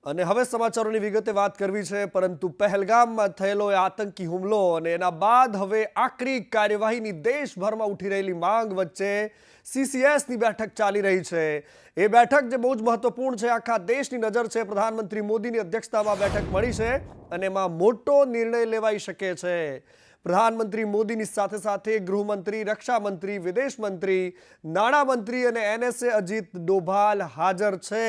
અને હવે સમાચારોની વિગતે વાત કરવી છે, પરંતુ પહેલગામમાં થયેલો એ આતંકી હુમલો અને એના બાદ હવે આકરી કાર્યવાહીની દેશભરમાં ઉઠી રહેલી માંગ વચ્ચે CCSની બેઠક ચાલી રહી છે। એ બેઠક જે બહુ જ મહત્વપૂર્ણ છે, આખા દેશની નજર છે, પ્રધાનમંત્રી મોદીની અધ્યક્ષતામાં બેઠક મળી છે અને એમાં મોટો નિર્ણય લેવાઈ શકે છે। પ્રધાનમંત્રી મોદીની સાથે સાથે ગૃહમંત્રી, રક્ષા મંત્રી, વિદેશ મંત્રી, નાણામંત્રી અને NSA અજીત ડોભાલ હાજર છે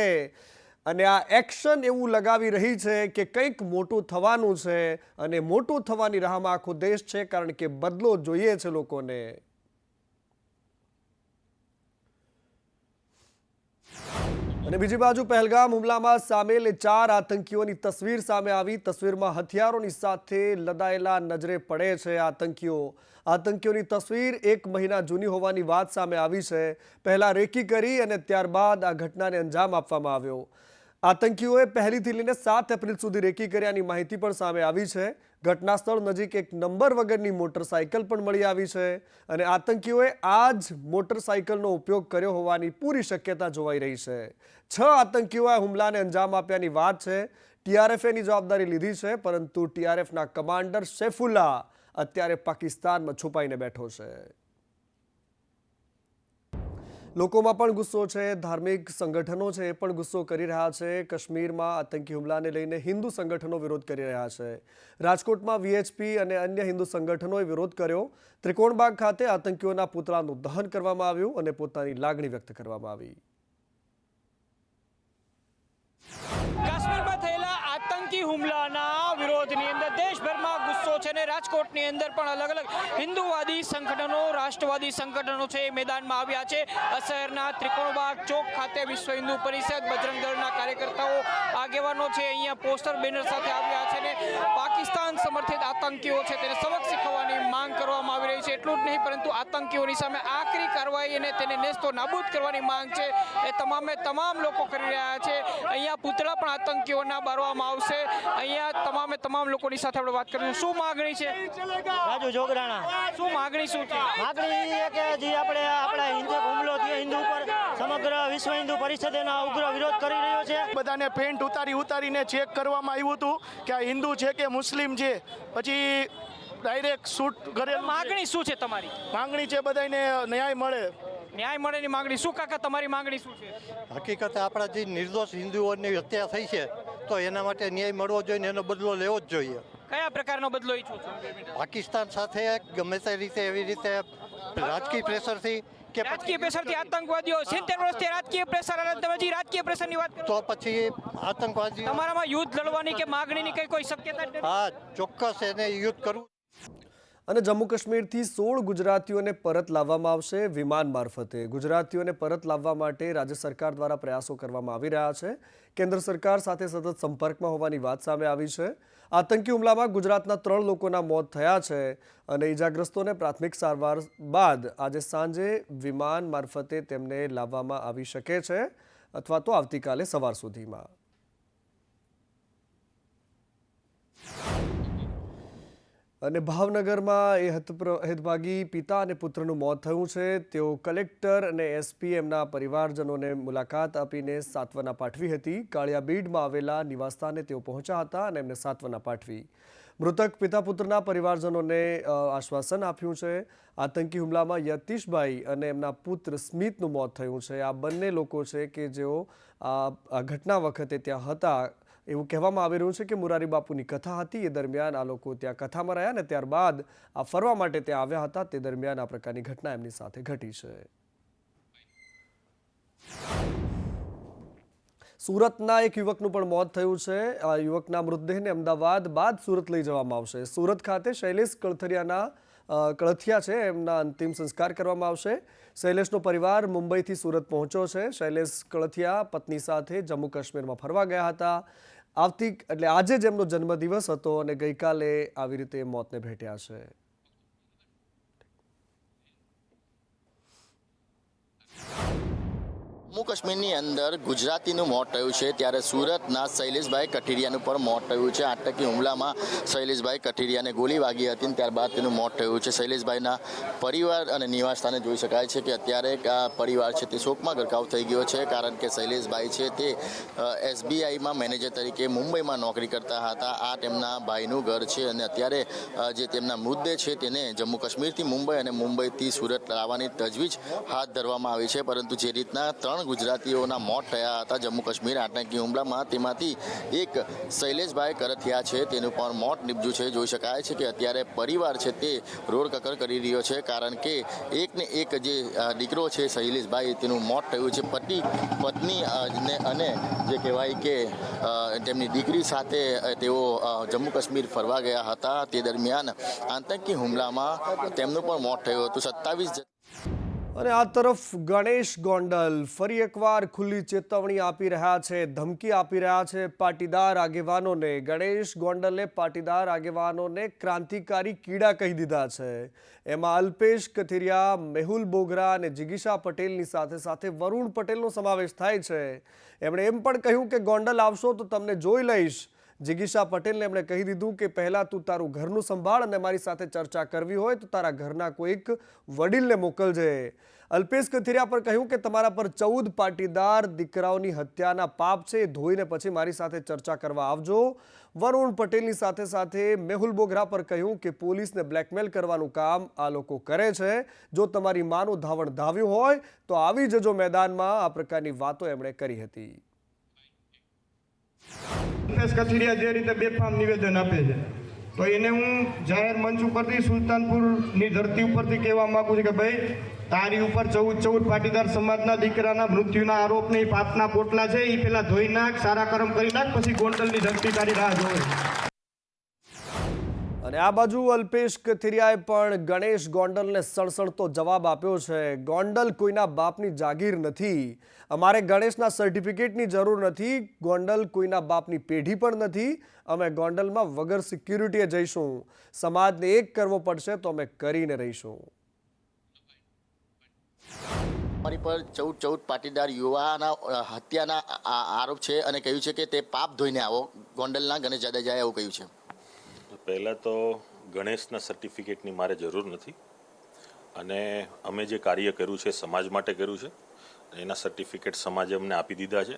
અને આ એક્શન એવું લગાવી રહી છે કે કંઈક મોટું થવાનું છે અને મોટું થવાની રાહમાં આખો દેશ છે, કારણ કે બદલો જોઈએ છે લોકોને। અને બીજી બાજુ પહેલગામ હુમલામાં સામેલ 4 આતંકીઓની તસવીર સામે આવી। તસવીરમાં હથિયારોની સાથે લદાયેલા નજરે પડે છે આતંકીઓની તસવીર 1 મહિના જૂની હોવાની વાત સામે આવી છે। પહેલા રેકી કરી અને ત્યારબાદ આ ઘટનાને અંજામ આપવામાં આવ્યો। આતંકીઓએ પહેલીથી લઈને 7 એપ્રિલ સુધી રેકી કર્યાની માહિતી પણ સામે આવી છે। ઘટના સ્થળ નજીક એક નંબર વગરની મોટરસાઇકલ પણ મળી આવી છે અને આતંકીઓએ આ જ મોટરસાઇકલનો ઉપયોગ કર્યો હોવાની પૂરી શક્યતા જોવાઈ રહી છે। 6 આતંકીઓએ હુમલાને અંજામ આપ્યાની વાત છે। TRFની જવાબદારી લીધી છે, પરંતુ TRFના કમાન્ડર સૈફુલ્લા અત્યારે પાકિસ્તાનમાં છુપાઈને બેઠો છે। લોકોમાં પણ ગુસ્સો છે, ધાર્મિક સંગઠનો છે એ પણ ગુસ્સો કરી રહ્યા છે। કાશ્મીરમાં આતંકી હુમલાને લઈને હિન્દુ સંગઠનો વિરોધ કરી રહ્યા છે। રાજકોટમાં VHP અને અન્ય હિન્દુ સંગઠનોએ વિરોધ કર્યો। ત્રિકોણબાગ ખાતે આતંકીઓના પુતળાનું દહન કરવામાં આવ્યું અને પોતાની લાગણી વ્યક્ત કરવામાં આવી। કાશ્મીરમાં થયેલા આતંકી હુમલાના વિરોધની અંદર દેશભરમાં ગુસ્સો છે અને રાજકોટની અંદર પણ અલગ અલગ હિન્દુવાદી સંગઠનો, રાષ્ટ્રવાદી સંગઠનો છે એ મેદાનમાં આવ્યા છે। શહેરના ત્રિકોણબાગ ચોક ખાતે વિશ્વ હિન્દુ પરિષદ, બજરંગ દળના કાર્યકર્તાઓ, આગેવાનો છે અહીંયા પોસ્ટર બેનર સાથે આવ્યા છે અને પાકિસ્તાન સમર્થિત આતંકીઓ છે તેને સબક શીખવવાની માંગ કરવામાં આવી રહી છે। એટલું જ નહીં, પરંતુ આતંકીઓની સામે આકરી કાર્યવાહી અને તેને નેસ્તો નાબૂદ કરવાની માંગ છે એ તમામ લોકો કરી રહ્યા છે। અહીંયા પુતળા પણ આતંકીઓના બારવામાં આવશે। અહીંયા તમામ લોકોની સાથે આપણે વાત કરીશું। શું માંગણી છે? રાજુ જોગરાણા। શું માંગણી શું છે? માંગણી એ કે જે આપણા હિન્દુ હુમલો થયો હિન્દુ ઉપર, સમગ્ર વિશ્વ હિન્દુ પરિષદ એનો ઉગ્ર વિરોધ કરી રહ્યો છે। બધાને પેન્ટ ઉતારીને ચેક કરવામાં આવ્યું હતું કે આ હિન્દુ છે કે મુસ્લિમ છે, પછી ડાયરેક્ટ શૂટ કરેલું। માંગણી શું છે તમારી? માંગણી છે બધાને ન્યાય મળે। ન્યાય મળેની માંગણી શું? કાકા, તમારી માંગણી શું છે? હકીકતે આપણા જે નિર્દોષ હિન્દુઓની હત્યા થઈ છે તો એના માટે ન્યાય મળવો જોઈએ ને એનો બદલો લેવો જ જોઈએ। કયા પ્રકારનો બદલો ઈચ્છો છો? પાકિસ્તાન સાથે ગમે તે રીતે એવી રીતે રાજકીય પ્રેશરથી કે રાજકીય પ્રેશરથી આતંકવાદીઓ 70 વર્ષથી રાજકીય પ્રેશર, અને તમે જે રાજકીય પ્રેશરની વાત કરો તો પછી આતંકવાદી તમારામાં યુદ્ધ લડવાની કે માગણીની કોઈ શક્યતા જ નથી? હા, ચોક્કસ એને યુદ્ધ કરવું। અને જમ્મુ કાશ્મીરથી 16 ગુજરાતીઓને પરત લાવવામાં આવશે વિમાન મારફતે। ગુજરાતીઓને પરત લાવવા માટે રાજ્ય સરકાર દ્વારા પ્રયાસો કરવામાં આવી રહ્યા છે। કેન્દ્ર સરકાર સાથે સતત સંપર્કમાં હોવાની વાત સામે આવી છે। આતંકી હુમલામાં ગુજરાતના 3 લોકોના મોત થયા છે અને ઈજાગ્રસ્તોને પ્રાથમિક સારવાર બાદ આજે સાંજે વિમાન મારફતે તેમને લાવવામાં આવી શકે છે અથવા તો આવતીકાલે સવાર સુધીમાં। અને ભાવનગરમાં એ હિતભાગી પિતા અને પુત્રનું મોત થયું છે। તેઓ કલેક્ટર અને SP એમના પરિવારજનોને મુલાકાત આપીને સાંત્વના પાઠવી હતી। કાળિયાબીડમાં આવેલા નિવાસસ્થાને તેઓ પહોંચ્યા હતા અને એમને સાંત્વના પાઠવી। મૃતક પિતા પુત્રના પરિવારજનોને આશ્વાસન આપ્યું છે। આતંકી હુમલામાં યતીશભાઈ અને એમના પુત્ર સ્મિતનું મોત થયું છે। આ બંને લોકો છે કે જેઓ આ ઘટના વખતે ત્યાં હતા। એવું કહેવામાં આવી રહ્યું છે કે મુરારી બાપુની કથા હતી, એ દરમિયાન આ લોકો ત્યાં કથામાં રહ્યા અને ત્યારબાદ આ ફરવા માટે ત્યાં આવ્યા હતા। તે દરમિયાન આ પ્રકારની ઘટના એમની સાથે ઘટી છે। સુરતના એક યુવકનું પણ મોત થયું છે। આ યુવકના મૃતદેહને અમદાવાદ બાદ સુરત લઈ જવામાં આવશે। સુરત ખાતે શૈલેષ કળથિયા છે એમના અંતિમ સંસ્કાર કરવામાં આવશે। શૈલેષનો પરિવાર મુંબઈથી સુરત પહોંચ્યો છે। શૈલેષ કળથિયા પત્ની સાથે જમ્મુ કાશ્મીરમાં ફરવા ગયા હતા। આજે જ એમનો જન્મદિવસ હતો અને ગઈકાલે આવી રીતે મોતને ભેટ્યા છે। જમ્મુ કાશ્મીરની અંદર ગુજરાતીનું મોત થયું છે ત્યારે સુરતના શૈલેષભાઈ કઠેરિયાનું પણ મોત થયું છે. આતંકી હુમલામાં શૈલેષભાઈ કઠેરિયાને ગોળી વાગી હતી અને ત્યારબાદ તેનું મોત થયું છે. શૈલેષભાઈના પરિવાર અને નિવાસસ્થાને જોઈ શકાય છે કે અત્યારે આ પરિવાર છે તે શોકમાં ગરકાવ થઈ ગયો છે, કારણ કે શૈલેષભાઈ છે તે SBIમાં મેનેજર તરીકે મુંબઈમાં નોકરી કરતા હતા. આ તેમના ભાઈનું ઘર છે અને અત્યારે જે તેમના મૃતદેહ છે તેને જમ્મુ કાશ્મીરથી મુંબઈ અને મુંબઈથી સુરત લાવવાની તજવીજ હાથ ધરવામાં આવી છે. પરંતુ જે રીતના 3 ગુજરાતીઓના મોત થયા હતા જમ્મુ કાશ્મીર આતંકી હુમલામાં, તેમાંથી એક શૈલેષભાઈ કરથિયા છે તેનું પણ મોત નીપજ્યું છે. જોઈ શકાય છે કે અત્યારે પરિવાર છે તે રોડ કકર કરી રહ્યો છે, કારણ કે એકને એક જે દીકરો છે શૈલેષભાઈ તેનું મોત થયું છે. પત્ની અને જે કહેવાય કે તેમની દીકરી સાથે તેઓ જમ્મુ કાશ્મીર ફરવા ગયા હતા. તે દરમિયાન આતંકી હુમલામાં તેમનું પણ મોત થયું હતું. 27 અને આ તરફ ગણેશ ગોંડલ ફરી એકવાર ખુલ્લી ચેતવણી આપી રહ્યા છે, ધમકી આપી રહ્યા છે પાટીદાર આગેવાનોને. ગણેશ ગોંડલે પાટીદાર આગેવાનોને ક્રાંતિકારી કીડા કહી દીધા છે. એમાં અલ્પેશ કથિરિયા, મેહુલ બોગરા અને જિગીશા પટેલની સાથે સાથે વરુણ પટેલનો સમાવેશ થાય છે. એમણે એમ પણ કહ્યું કે ગોંડલ આવશો તો તમને જોઈ લઈશ. જિગીશા પટેલને એમણે કહી દીધું કે પહેલાં તું તારું ઘરનું સંભાળ અને મારી સાથે ચર્ચા કરવી હોય તો તારા ઘરના કોઈક વડીલને મોકલજે. અલ્પેશ કથિરિયા પર કહ્યું કે તમારા પર 14 પાટીદાર દીકરાઓની હત્યાના પાપ છે, એ ધોઈને પછી મારી સાથે ચર્ચા કરવા આવજો. વરુણ પટેલની સાથે સાથે મેહુલ બોગરા પર કહ્યું કે પોલીસને બ્લેકમેલ કરવાનું કામ આ લોકો કરે છે. જો તમારી માનું ધાવણ ધાવ્યું હોય તો આવી જજો મેદાનમાં. આ પ્રકારની વાતો એમણે કરી હતી. અલ્પેશ કથિરિયા જે રીતે બેફામ નિવેદન આપે છે, તો એને હું જાહેર મંચ ઉપરથી સુલતાનપુરની ધરતી ઉપરથી કહેવા માંગુ છું કે ભાઈ, તારી ઉપર 14 પાટીદાર સમાજના દીકરાના મૃત્યુના આરોપને પાપના પોટલા છે, એ પેલા ધોઈ નાખ, સારા કર્મ કરી નાખ, પછી ગોંડલની ધરતી તારી રાહ જોવે. અને આ બાજુ અલ્પેશ કથિરિયાએ પણ ગણેશ ગોંડલને સળસળતો જવાબ આપ્યો છે. ગોંડલ કોઈના બાપની જાગીર નથી. અમારે ગણેશના સર્ટિફિકેટની જરૂર નથી. ગોંડલ કોઈના બાપની પેઢી પણ નથી. અમે ગોંડલમાં વગર સિક્યુરિટીએ જઈશું. સમાજને એક કરવો પડશે તો અમે કરીને રહીશું. અમારી પર 14 પાટીદાર યુવાના હત્યાના આરોપ છે અને કહ્યું છે કે તે પાપ ધોઈને આવો. ગોંડલના ગણેશ જાડેજાએ એવું કહ્યું છે. પહેલાં તો ગણેશના સર્ટિફિકેટની મારે જરૂર નથી અને અમે જે કાર્ય કર્યું છે સમાજ માટે કર્યું છે. એના સર્ટિફિકેટ સમાજે અમને આપી દીધા છે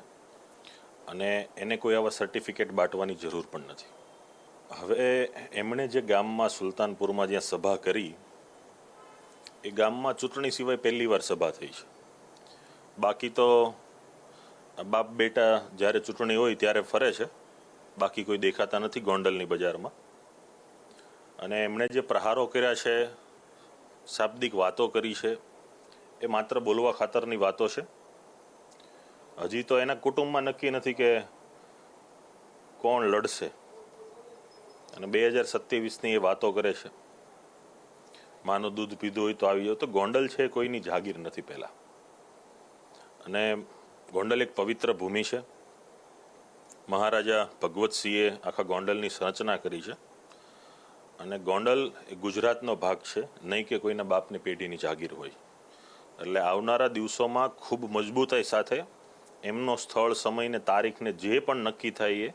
અને એને કોઈ આવા સર્ટિફિકેટ બાંટવાની જરૂર પણ નથી. હવે એમણે જે ગામમાં સુલતાનપુરમાં જ્યાં સભા કરી, એ ગામમાં ચૂંટણી સિવાય પહેલી વાર સભા થઈ છે. બાકી તો બાપ બેટા જ્યારે ચૂંટણી હોય ત્યારે ફરે છે, બાકી કોઈ દેખાતા નથી ગોંડલની બજારમાં. અને એમણે જે પ્રહારો કર્યા છે, શાબ્દિક વાતો કરી છે, એ માત્ર બોલવા ખાતરની વાતો છે. હજી તો એના કુટુંબમાં નક્કી નથી કે કોણ લડશે અને 2027ની એ વાતો કરે છે. માનું દૂધ પીધું હોય તો આવી જાવ. તો ગોંડલ છે કોઈની જાગીર નથી પહેલાં. અને ગોંડલ એક પવિત્ર ભૂમિ છે. મહારાજા ભગવતસિંહે આખા ગોંડલની સંરચના કરી છે અને ગોંડલ એ ગુજરાતનો ભાગ છે, નહીં કે કોઈના બાપની પેઢીની જાગીર હોય. એટલે આવનારા દિવસોમાં ખૂબ મજબૂતાઈ સાથે એમનો સ્થળ, સમય ને તારીખને જે પણ નક્કી થાય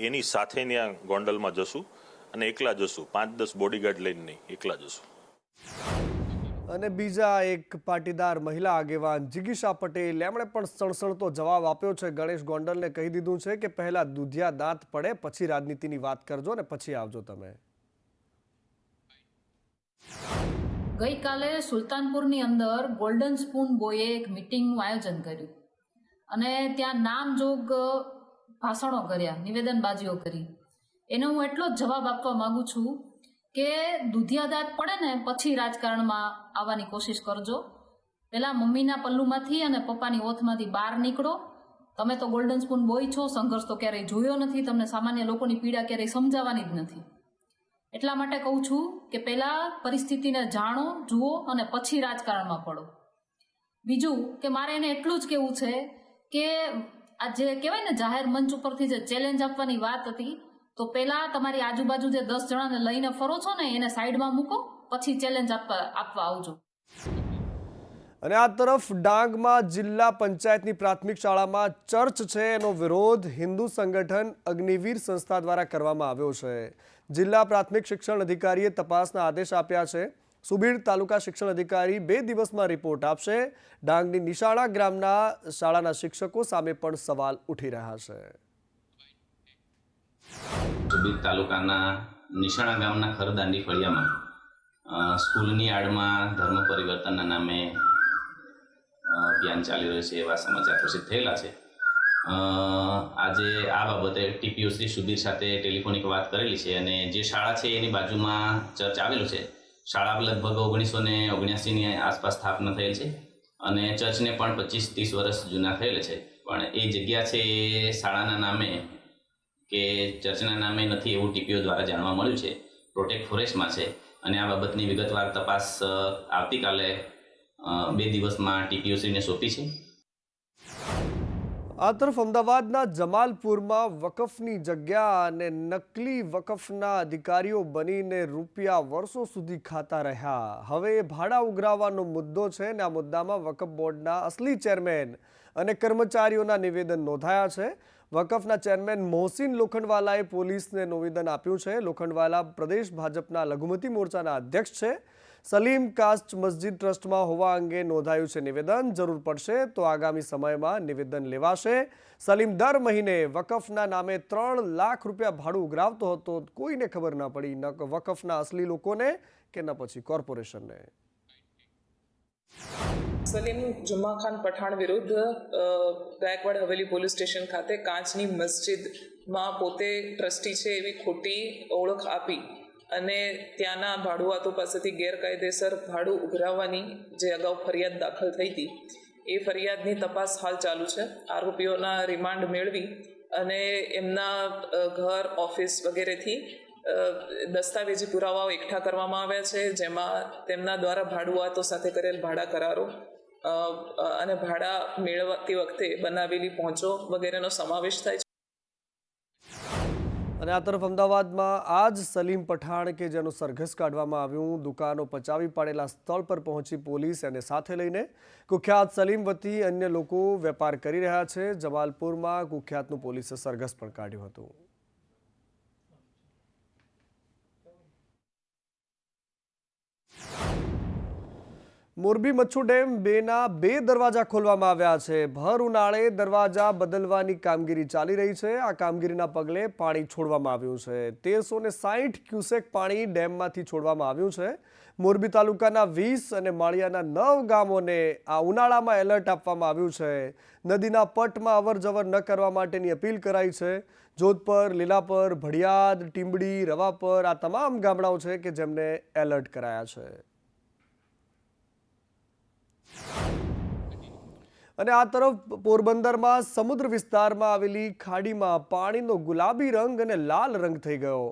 એની સાથે ત્યાં ગોંડલમાં જશું અને એકલા જશું. 5-10 બોડીગાર્ડ લઈને નહીં, એકલા જશું. અને બીજા એક પાટીદાર મહિલા આગેવાન જિગીશા પટેલ, એમણે પણ સળસળતો જવાબ આપ્યો છે. ગણેશ ગોંડલને કહી દીધું છે કે પહેલા દૂધિયા દાંત પડે પછી રાજનીતિની વાત કરજો અને પછી આવજો તમે. ગઈકાલે સુલતાનપુરની અંદર ગોલ્ડન સ્પૂન બોયે એક મિટિંગનું આયોજન કર્યું અને ત્યાં નામજોગ ભાષણો કર્યા, નિવેદનબાજીઓ કરી. એને હું એટલો જ જવાબ આપવા માંગુ છું કે દૂધિયા દાંત પડે ને પછી રાજકારણમાં આવવાની કોશિશ કરજો. પહેલાં મમ્મીના પલ્લુમાંથી અને પપ્પાની ઓથમાંથી બહાર નીકળો. તમે તો ગોલ્ડન સ્પૂન બોય છો, સંઘર્ષ તો ક્યારેય જોયો નથી, તમને સામાન્ય લોકોની પીડા ક્યારેય સમજાવવાની જ નથી. એટલા માટે કહું છું કે પહેલાં પરિસ્થિતિને જાણો, જુઓ અને પછી રાજકારણમાં પડો. બીજું કે મારે એને એટલું જ કહેવું છે કે આ જે કહેવાય ને જાહેર મંચ ઉપરથી જે ચેલેન્જ આપવાની વાત હતી, તો પહેલાં તમારી આજુબાજુ જે 10 જણાને લઈને ફરો છો ને એને સાઈડમાં મૂકો, પછી ચેલેન્જ આપવા આવજો. અને આ તરફ ડાંગમાં જિલ્લા પંચાયતની પ્રાથમિક શાળામાં ચર્ચ છે એનો વિરોધ હિન્દુ સંગઠન અગ્નિવીર સંસ્થા દ્વારા કરવામાં આવ્યો છે. જિલ્લા પ્રાથમિક શિક્ષણ અધિકારીએ તપાસના આદેશ આપ્યા છે. સુબીર તાલુકા શિક્ષણ અધિકારી 2 દિવસમાં રિપોર્ટ આપશે. ડાંગની નિશાળા ગ્રામના શાળાના શિક્ષકો સામે પણ સવાલ ઉઠી રહ્યા છે. સુબીર તાલુકાના નિશાળા ગામના ખરદાંડી ફળિયામાં સ્કૂલની આડમાં ધર્મ પરિવર્તનના નામે અભિયાન ચાલી રહ્યું છે એવા સમાચાર પ્રસિદ્ધ થયેલા છે. આજે આ બાબતે ટીપીઓ શ્રી સુબીર સાથે ટેલિફોનિક વાત કરેલી છે અને જે શાળા છે એની બાજુમાં ચર્ચ આવેલું છે. શાળા લગભગ 1979ની આસપાસ સ્થાપના થયેલ છે અને ચર્ચને પણ 25-30 વર્ષ જૂના થયેલ છે. પણ એ જગ્યા છે એ શાળાના નામે કે ચર્ચના નામે નથી એવું ટીપીઓ દ્વારા જાણવા મળ્યું છે. પ્રોટેક્ટ ફોરેસ્ટમાં છે અને આ બાબતની વિગતવાર તપાસ આવતીકાલે 2 દિવસમાં ટીપીઓસીને સોંપી છે. આ તરફ અમદાવાદના જમાલપુરમાં વકફની જગ્યા અને નકલી વકફના અધિકારીઓ બનીને રૂપિયા વર્ષો સુધી ખાતા રહ્યા. હવે ભાડા ઉઘરાવવાનો મુદ્દો છે અને આ મુદ્દામાં વકફ બોર્ડના અસલી ચેરમેન અને કર્મચારીઓના નિવેદન નોંધાયા છે. વકફના ચેરમેન મોહસિન લોખંડવાલાએ પોલીસને નિવેદન આપ્યું છે. લોખંડવાલા પ્રદેશ ભાજપના લઘુમતી મોરચાના અધ્યક્ષ છે. સલીમ કાસ્ટ મસ્જિદ ટ્રસ્ટમાં હોવા અંગે નોંધાયું છે નિવેદન. જરૂર પડશે તો આગામી સમયમાં નિવેદન લેવાશે. સલીમ દર મહિને વકફના નામે 3 લાખ રૂપિયા ભાડું ઉઘરાવતો હતો. કોઈને ખબર ના પડી, ન વકફના અસલી લોકોને કે ન પછી કોર્પોરેશનને. સલીમ જુમ્મા ખાન પઠાણ વિરુદ્ધ ગાયકવાડ હવેલી પોલીસ સ્ટેશન ખાતે કાચની મસ્જિદમાં પોતે ટ્રસ્ટી છે એવી ખોટી ઓળખ આપી અને ત્યાંના ભાડુઆતો પાસેથી ગેરકાયદેસર ભાડું ઉઘરાવવાની જે અગાઉ ફરિયાદ દાખલ થઈ હતી એ ફરિયાદની તપાસ હાલ ચાલુ છે. આરોપીઓના રિમાન્ડ મેળવી અને એમના ઘર, ઓફિસ વગેરેથી દસ્તાવેજી પુરાવાઓ એકઠા કરવામાં આવ્યા છે, જેમાં તેમના દ્વારા ભાડુઆતો સાથે કરેલ ભાડા કરારો અને ભાડા મેળવતી વખતે બનાવેલી પહોંચો વગેરેનો સમાવેશ થાય છે. અને આ તરફ અમદાવાદમાં આજ સલીમ પઠાણ કે જેનું સરઘસ કાઢવામાં આવ્યું, દુકાનો પચાવી પાડેલા સ્થળ પર પહોંચી પોલીસ એને સાથે લઈને કુખ્યાત સલીમ વતી અન્ય લોકો વેપાર કરી રહ્યા છે. જમાલપુરમાં કુખ્યાતનું પોલીસે સરઘસ પણ કાઢ્યું હતું. મોરબી મચ્છુ ડેમ 2ના 2 દરવાજા ખોલવામાં આવ્યા છે. ભર ઉનાળે દરવાજા બદલવાની કામગીરી ચાલી રહી છે. આ કામગીરીના પગલે પાણી છોડવામાં આવ્યું છે. 1360 ક્યુસેક પાણી ડેમમાંથી છોડવામાં આવ્યું છે. મોરબી તાલુકાના 20 અને માળિયાના 9 ગામોને આ ઉનાળામાં એલર્ટ આપવામાં આવ્યું છે. નદીના પટમાં અવરજવર ન કરવા માટેની અપીલ કરાઈ છે. જોધપર, લીલાપર, ભડિયાદ, ટીંબડી, રવાપર આ તમામ ગામડાઓ છે કે જેમને એલર્ટ કરાયા છે. અને આ તરફ પોરબંદરમાં સમુદ્ર વિસ્તારમાં આવેલી ખાડીમાં પાણીનો ગુલાબી રંગ અને લાલ રંગ થઈ ગયો.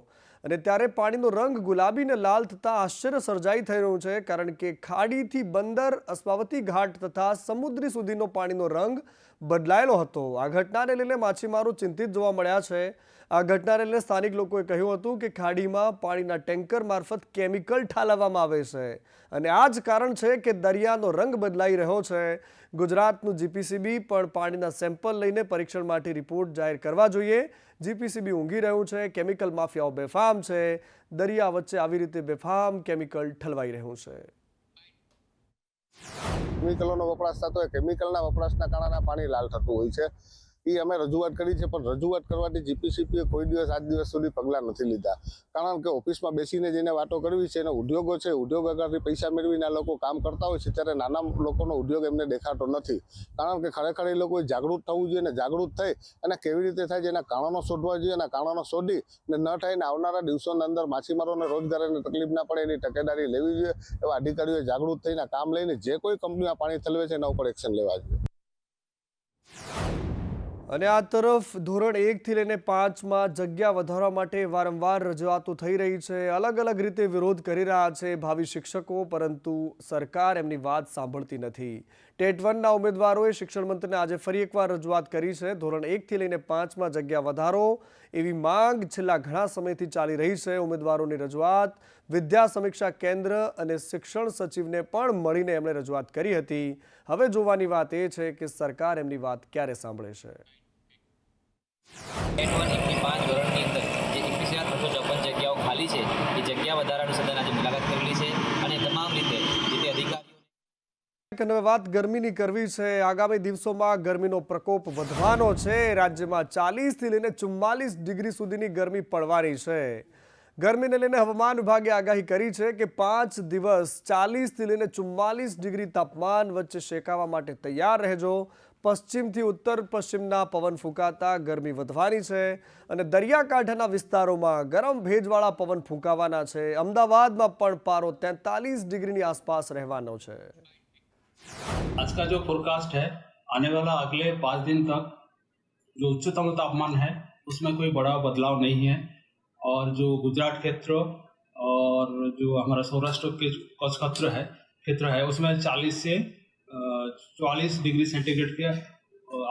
અને ત્યારે પાણીનો રંગ ગુલાબી અને લાલ થતાં આશ્ચર્ય સર્જાઈ થઈ રહ્યું છે, કારણ કે ખાડીથી બંદર, અસ્માવતી ઘાટ તથા સમુદ્રી સુધીનો પાણીનો રંગ બદલાયેલો હતો. આ ઘટનાને લઈને માછીમારો ચિંતિત જોવા મળ્યા છે. આ ઘટનાને લઈને સ્થાનિક લોકોએ કહ્યું હતું કે ખાડીમાં પાણીના ટેન્કર મારફત કેમિકલ ઠાલવવામાં આવે છે અને આ જ કારણ છે કે દરિયાનો રંગ બદલાઈ રહ્યો છે. ગુજરાતનું જીપીસીબી પણ પાણીના સેમ્પલ લઈને પરીક્ષણ માટે રિપોર્ટ જાહેર કરવા જોઈએ. જીપીસીબી ઊંઘી રહ્યું છે, કેમિકલ માફિયાઓ બેફામ છે. દરિયા વચ્ચે આવી રીતે બેફામ કેમિકલ ઠલવાઈ રહ્યું છે. કેમિકલોનો વપરાશ થતો હોય, કેમિકલના વપરાશના કારણે પાણી લાલ થતું હોય છે. એ અમે રજૂઆત કરી છે, પણ રજૂઆત કરવાથી જીપીસીબીએ કોઈ દિવસ આજ દિવસ સુધી પગલાં નથી લીધા. કારણ કે ઓફિસમાં બેસીને જેને વાતો કરવી છે, એના ઉદ્યોગો છે, ઉદ્યોગ આગળથી પૈસા મેળવીને આ લોકો કામ કરતા હોય છે, ત્યારે નાના લોકોનો ઉદ્યોગ એમને દેખાતો નથી. કારણ કે ખરેખર એ લોકોએ જાગૃત થવું જોઈએ, અને જાગૃત થઈ અને કેવી રીતે થાય છે એના કારણો શોધવા જોઈએ. અને કારણો શોધી ને ન થાય ને આવનારા દિવસોની અંદર માછીમારોને રોજગારીની તકલીફ ના પડે એની તકેદારી લેવી જોઈએ. એવા અધિકારીઓએ જાગૃત થઈને કામ લઈને જે કોઈ કંપનીમાં પાણી ઠલવે છે એના ઉપર એક્શન લેવા જોઈએ. અને આ તરફ ધોરણ 1 થી લઈને 5માં જગ્યા વધારવા માટે વારંવાર રજૂઆતો થઈ રહી છે. અલગ અલગ રીતે વિરોધ કરી રહ્યા છે ભાવિ શિક્ષકો, પરંતુ સરકાર એમની વાત સાંભળતી નથી. ટેટ 1ના ઉમેદવારોએ શિક્ષણ મંત્રીને આજે ફરી એકવાર રજૂઆત કરી છે. ધોરણ 1થી લઈને 5માં જગ્યા વધારો એવી માંગ છેલ્લા ઘણા સમયથી ચાલી રહી છે. ઉમેદવારોની રજૂઆત વિદ્યા સમીક્ષા કેન્દ્ર અને શિક્ષણ સચિવને પણ મળીને એમણે રજૂઆત કરી હતી. હવે જોવાની વાત એ છે કે સરકાર એમની વાત ક્યારે સાંભળે છે. ટેટ 1 1 થી 5 ધોરણની અંદર જે 21,354 જગ્યાઓ ખાલી છે એ જગ્યા વધારાનું સદન આજે મુલાકાત કરેલી છે અને તમામ રીતે જે તે અધિકારીઓ હવે વાત ગરમીની કરવી છે. આગામી દિવસોમાં ગરમીનો પ્રકોપ વધવાનો છે. રાજ્યમાં 40થી લઈને 44 ડિગ્રી સુધીની ગરમી પડવાની છે. ગરમીને લઈને હવામાન વિભાગે આગાહી કરી છે કે 5 દિવસ 40થી લઈને 44 ડિગ્રી તાપમાન વચ્ચે શેકાવા માટે તૈયાર રહેજો. પશ્ચિમથી ઉત્તર પશ્ચિમના પવન ફૂંકાતા ગરમી વધવાની છે અને દરિયાકાંઠાના વિસ્તારોમાં ગરમ ભેજવાળા પવન ફૂંકાવાના છે. અમદાવાદમાં પણ પારો 43 ડિગ્રીની આસપાસ રહેવાનો છે. आज का जो फोरकास्ट है आने वाला अगले 5 दिन तक जो उच्चतम तापमान है उसमें कोई बड़ा बदलाव नहीं है और जो गुजरात क्षेत्र और जो हमारा सौराष्ट्र के कच्छ क्षेत्र है उसमें 40 से 44 डिग्री सेंटीग्रेड के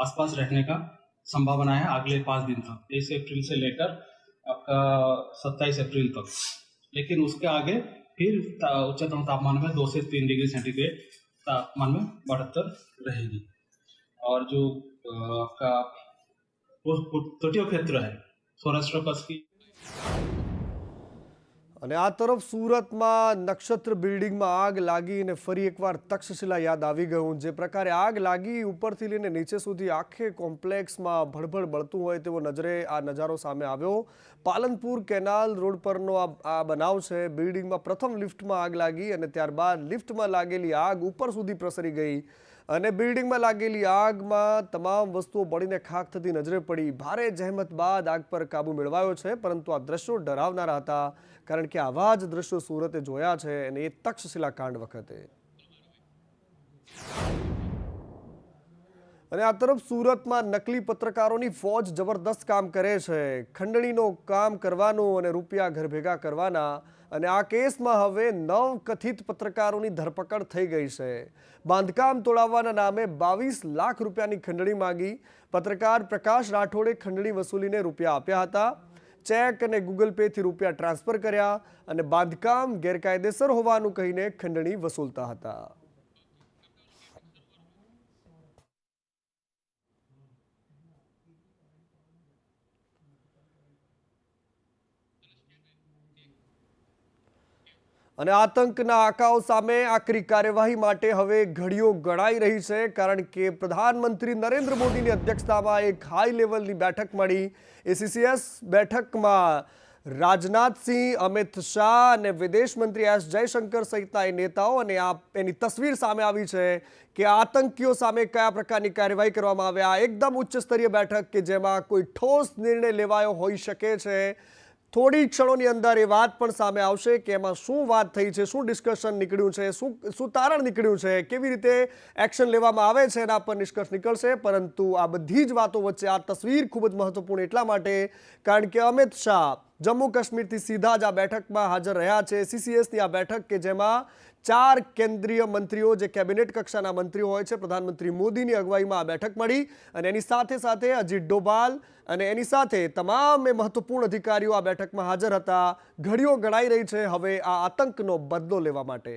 आसपास रहने का संभावना है अगले 5 दिन तक, 23 अप्रैल से लेकर आपका 27 अप्रैल तक. लेकिन उसके आगे फिर उच्चतम तापमान में 2 से 3 डिग्री सेंटीग्रेड तापमान में बढ़तर रहेगी और जो आपका तटीय क्षेत्र है सौराष्ट्र कच्छ की. અને આ તરફ સુરતમાં નક્ષત્ર બિલ્ડિંગમાં આગ લાગી અને ફરી એકવાર તક્ષશિલા યાદ આવી ગયું. જે પ્રકારે આગ લાગી ઉપરથી લઈને નીચે સુધી આખે કોમ્પ્લેક્સમાં ભડભડ બળતું હોય તેવો નજરે આ નજારો સામે આવ્યો. પાલનપુર કેનાલ રોડ પરનો આ બનાવ છે. બિલ્ડિંગમાં પ્રથમ લિફ્ટમાં આગ લાગી અને ત્યારબાદ લિફ્ટમાં લાગેલી આગ ઉપર સુધી પ્રસરી ગઈ અને બિલ્ડિંગમાં લાગેલી આગમાં તમામ વસ્તુઓ બળીને ખાખ થતી નજરે પડી. ભારે જહેમત બાદ આગ પર કાબુ મેળવાયો છે, પરંતુ આ દ્રશ્યો ડરાવનારા હતા કારણ કે આવા જ દ્રશ્યો સુરતે જોયા છે અને એ તક્ષશિલા કાંડ વખતે. અને આ તરફ સુરતમાં નકલી પત્રકારોની ફોજ જબરદસ્ત કામ કરે છે. ખંડણીનું કામ કરવાનું અને રૂપિયા ઘર ભેગા કરવાના. અને આ કેસમાં હવે 9 કથિત પત્રકારોની ધરપકડ થઈ ગઈ છે. બાંધકામ તોડાવવાના નામે 22 લાખ રૂપિયાની ખંડણી માંગી. પત્રકાર પ્રકાશ રાઠોડે ખંડણી વસૂલીને રૂપિયા આપ્યા હતા. ચેક અને ગૂગલ પેથી રૂપિયા ટ્રાન્સફર કર્યા અને બાંધકામ ગેરકાયદેસર હોવાનું કહીને ખંડણી વસૂલતા હતા. અને આતંકના આકાઓ સામે આકરી કાર્યવાહી માટે હવે ઘડીઓ ગણાઈ રહી છે, કારણ કે પ્રધાનમંત્રી નરેન્દ્ર મોદીની અધ્યક્ષતામાં એક હાઈ લેવલની બેઠક મળી. ACCS બેઠકમાં રાજનાથસિંહ, અમિત શાહ અને વિદેશ મંત્રી S જયશંકર સહિતના નેતાઓ અને એની તસવીર સામે આવી છે કે આતંકીઓ સામે કયા પ્રકારની કાર્યવાહી કરવામાં આવે. આ એકદમ ઉચ્ચ સ્તરીય બેઠક કે જેમાં કોઈ ઠોસ નિર્ણય લેવાયો હોઈ શકે છે. થોડી ક્ષણોની અંદર એ વાત પણ સામે આવશે કે એમાં શું વાત થઈ છે, શું ડિસ્કશન નીકળ્યું છે, શું તારણ નીકળ્યું છે, કેવી રીતે એક્શન લેવામાં આવે છે એના પર નિષ્કર્ષ નીકળશે. પરંતુ આ બધી જ વાતો વચ્ચે આ તસવીર ખૂબ જ મહત્વપૂર્ણ એટલા માટે કારણ કે અમિત શાહ જમ્મુ કાશ્મીરથી સીધા જ આ બેઠકમાં હાજર રહ્યા છે. CCSની આ બેઠક કે જેમાં 4 કેન્દ્રીય મંત્રીઓ જે કેબિનેટ કક્ષાના મંત્રીઓ હોય છે, પ્રધાનમંત્રી મોદીની અગવાઈમાં આ બેઠક મળી અને એની સાથે સાથે અજીત ડોભાલ અને એની સાથે તમામ મહત્વપૂર્ણ અધિકારીઓ આ બેઠકમાં હાજર હતા. ઘડીઓ ગણાઈ રહી છે હવે આ આતંકનો બદલો લેવા માટે.